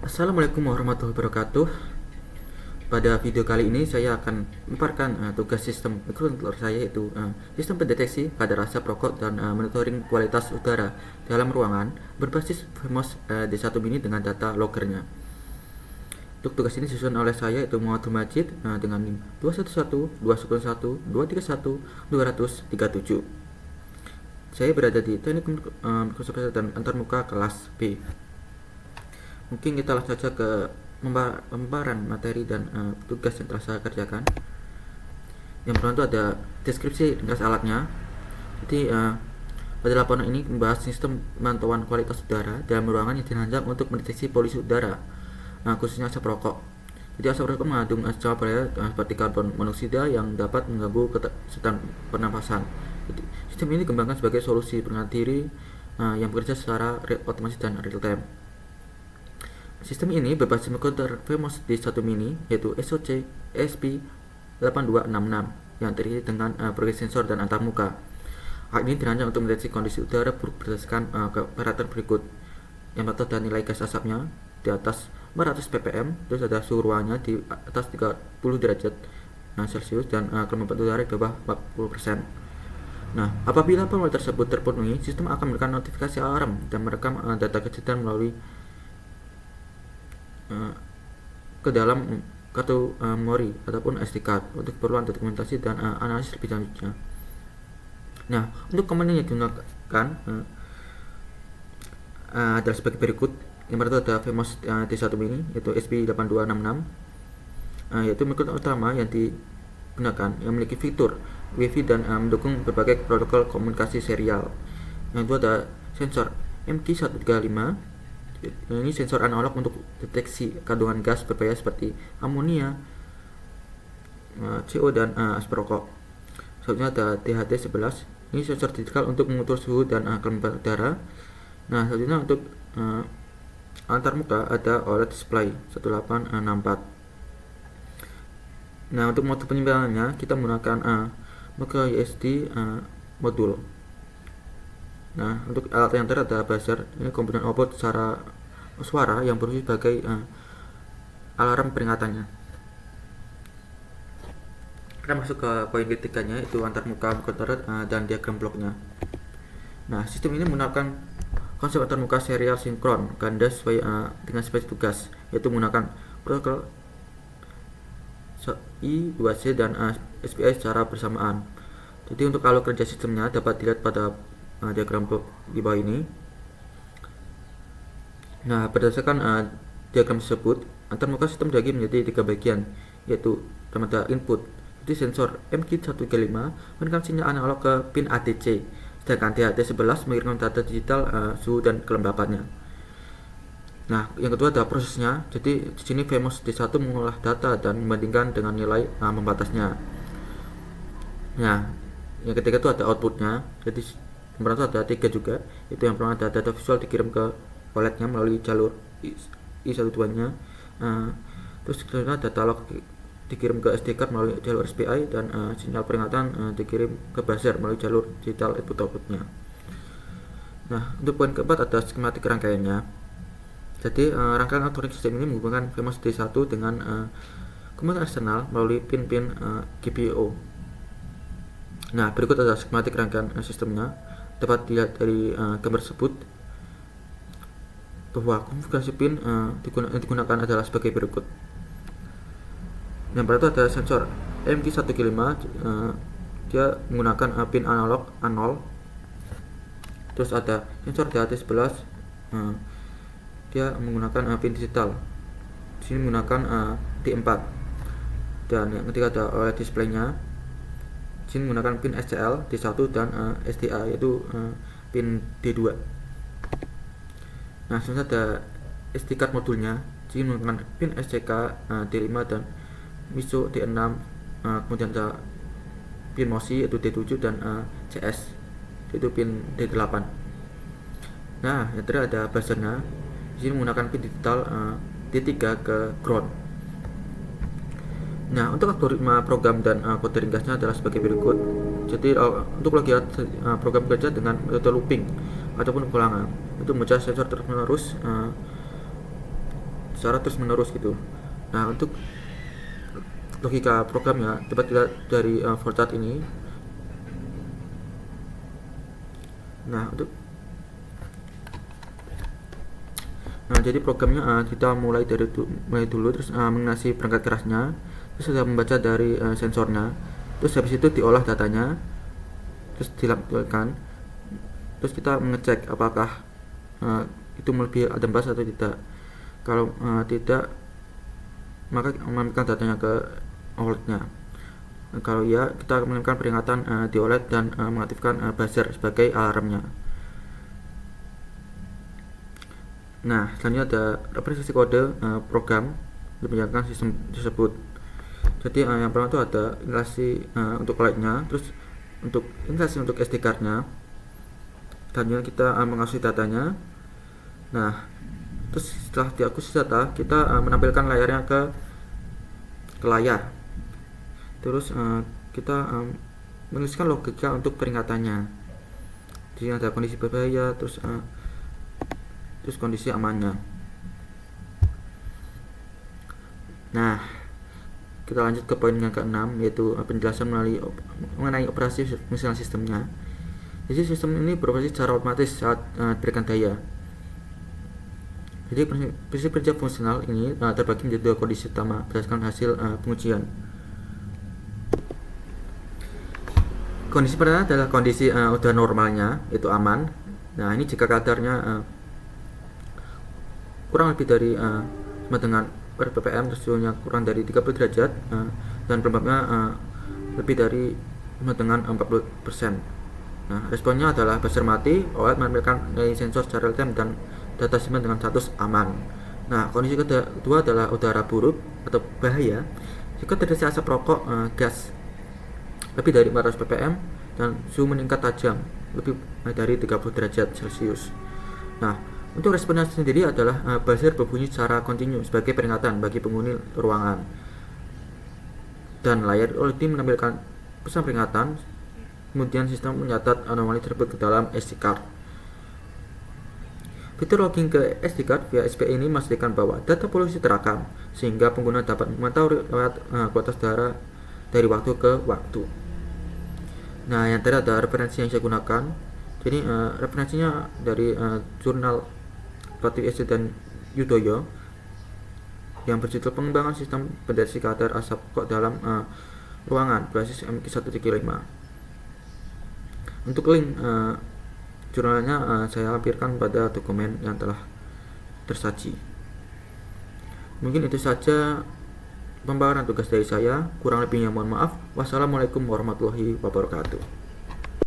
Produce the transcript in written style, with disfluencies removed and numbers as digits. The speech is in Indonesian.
Assalamualaikum warahmatullahi wabarakatuh. Pada video kali ini saya akan memaparkan tugas sistem microcontroller saya, yaitu sistem pendeteksi kadar asap rokok dan monitoring kualitas udara dalam ruangan berbasis FEMOS D1 mini dengan data loggernya. Untuk tugas ini disusun oleh saya, yaitu Muhammad Majid, dengan NIM 211, 211, 231, 237. Saya berada di Teknik Microsoft dan Antarmuka kelas B. Mungkin kita langsung saja ke pemaparan materi dan tugas yang telah saya kerjakan. Yang pertama itu ada deskripsi ringkas alatnya. Jadi pada laporan ini membahas sistem pemantauan kualitas udara dalam ruangan yang dirancang untuk mendeteksi polusi udara, khususnya asap rokok. Jadi asap rokok mengandung senyawa berbahaya seperti karbon monoksida yang dapat mengganggu kesehatan pernapasan. Jadi, sistem ini dikembangkan sebagai solusi peringatan diri yang bekerja secara otomatis dan real time. Sistem ini berbasis microcontroller FEMOS D1 mini, yaitu SoC ESP8266 yang terdiri dengan berbagai sensor dan antarmuka. Alat ini dirancang untuk mendeteksi kondisi udara buruk berdasarkan parameter berikut. Yang pertama ada nilai gas asapnya di atas 400 ppm, terus ada suhu ruangannya di atas 30 derajat Celcius dan kelembapan udara di bawah 40%. Nah, apabila parameter tersebut terpenuhi, sistem akan memberikan notifikasi alarm dan merekam data kejadian melalui ke dalam kartu memori ataupun SD card untuk keperluan dokumentasi dan analisis lebih lanjutnya. Nah, untuk komponen yang digunakan adalah sebagai berikut. Yang pertama ada FEMOS D1 mini, yaitu ESP8266, yaitu microcontroller utama yang digunakan yang memiliki fitur Wi-Fi dan mendukung berbagai protokol komunikasi serial. Yang kedua ada sensor MQ135. Ini sensor analog untuk deteksi kandungan gas berbahaya seperti amonia, CO dan asap rokok. Selanjutnya ada THD11. Ini sensor digital untuk mengukur suhu dan kelembapan udara. Nah, selanjutnya untuk antarmuka ada OLED display 1864. Nah, untuk mode penyimpanannya kita menggunakan micro USB modul. Nah, untuk alat yang terakhir ada buzzer. Ini komponen output secara suara yang berfungsi sebagai alarm peringatannya. Kita masuk ke poin ketiganya, yaitu antarmuka microcontroller dan diagram bloknya. Nah, sistem ini menggunakan konsep antarmuka serial sinkron ganda sesuai dengan spesifikasi tugas, yaitu menggunakan protokol I2C dan SPI secara bersamaan. Jadi untuk alur kerja sistemnya dapat dilihat pada diagram blok di bawah ini. Nah, berdasarkan diagram tersebut, antarmuka sistem dibagi menjadi 3 bagian, yaitu pertama ada input. Jadi sensor MQ135 mengirimkan sinyal analog ke pin ADC, sedangkan THD11 mengirimkan data digital suhu dan kelembapannya. Nah, yang kedua ada prosesnya. Jadi di sini FEMOS D1 mengolah data dan membandingkan dengan nilai pembatasnya. Nah, yang ketiga itu ada outputnya. Jadi kemudian ada 3 juga, itu yang pertama ada data visual dikirim ke OLED-nya melalui jalur I12 nya, terus kemudian data log dikirim ke SD card melalui jalur SPI, dan sinyal peringatan dikirim ke buzzer melalui jalur digital input output-nya. Nah, untuk poin keempat ada skematik rangkaiannya. Jadi rangkaian elektronik sistem ini menghubungkan FEMOS D1 dengan komputer eksternal melalui pin-pin GPIO. Nah, berikut ada skematik rangkaian sistemnya. Dapat dilihat dari gambar tersebut bahwa konfigurasi pin yang digunakan adalah sebagai berikut. Yang pertama ada sensor MQ135, dia menggunakan pin analog A0. Terus ada sensor DHT11, dia menggunakan pin digital. Di sini menggunakan D4. Dan yang ketiga ada OLED display-nya. Sini menggunakan pin SCL D1 dan SDA, yaitu pin D2. Nah, selanjutnya ada SD card modulnya. Sini menggunakan pin SCK D5 dan MISO D6. Kemudian ada pin MOSI yaitu D7 dan CS yaitu pin D8. Nah, yang terakhir ada buzzernya. Sini menggunakan pin digital D3 ke ground. Nah, untuk algoritma program dan kode ringkasnya adalah sebagai berikut. Jadi untuk logikan program kerja dengan metode looping ataupun ulangan, itu memecah sensor terus menerus secara terus menerus gitu. Nah, untuk logika programnya dapat dilihat dari flowchart ini. Nah, jadi programnya kita mulai dulu terus mengenasi perangkat kerasnya, terus sudah membaca dari sensornya, terus habis itu diolah datanya, terus dilampirkan, terus kita mengecek apakah itu melebihi ambang atau tidak. Kalau tidak, maka mengamitkan datanya ke OLED-nya. Kalau ya, kita mengirimkan peringatan di OLED dan mengaktifkan buzzer sebagai alarmnya. Nah, selanjutnya ada representasi kode program diperlihatkan sistem tersebut. Jadi yang pertama itu ada instalasi untuk OLED-nya, terus untuk instalasi untuk SD card-nya. Selanjutnya kita mengakses datanya. Nah, terus setelah diakses data, kita menampilkan layarnya ke layar. Terus kita menuliskan logika untuk peringatannya. Di sini ada kondisi berbahaya, terus kondisi amannya. Nah, kita lanjut ke poin yang ke-6, yaitu penjelasan mengenai operasi fungsional sistemnya. Jadi sistem ini beroperasi secara otomatis saat diberikan daya. Jadi prinsip kerja fungsional ini terbagi menjadi dua kondisi utama berdasarkan hasil pengujian. Kondisi pertama adalah kondisi udara normalnya, yaitu aman. Nah, ini jika kadarnya kurang lebih dari sama dengan per ppm, terus suhunya kurang dari 30 derajat dan pelembabnya lebih dari sama dengan 40%. Nah, responnya adalah buzzer mati, OLED menampilkan nilai sensor secara real time dan data simpan dengan status aman. Nah, kondisi kedua adalah udara buruk atau bahaya jika terdeteksi asap rokok, gas lebih dari 400 ppm dan suhu meningkat tajam lebih dari 30 derajat celcius. Nah, untuk responnya sendiri adalah buzzer berbunyi secara kontinu sebagai peringatan bagi penghuni ruangan, dan layar OLED menampilkan pesan peringatan. Kemudian sistem mencatat anomali tersebut ke dalam SD card. Fitur logging ke SD card via SPI ini memastikan bahwa data polusi terekam, sehingga pengguna dapat memantau lewat kualitas udara dari waktu ke waktu. Nah, yang tadi ada referensi yang saya gunakan. Jadi referensinya dari jurnal Pratik SD dan Yudoyo yang berjudul pengembangan sistem pendeteksi kadar asap rokok dalam ruangan berbasis MQ135. Untuk link jurnalnya saya lampirkan pada dokumen yang telah tersaji. Mungkin itu saja pembahasan tugas dari saya. Kurang lebihnya mohon maaf. Wassalamualaikum warahmatullahi wabarakatuh.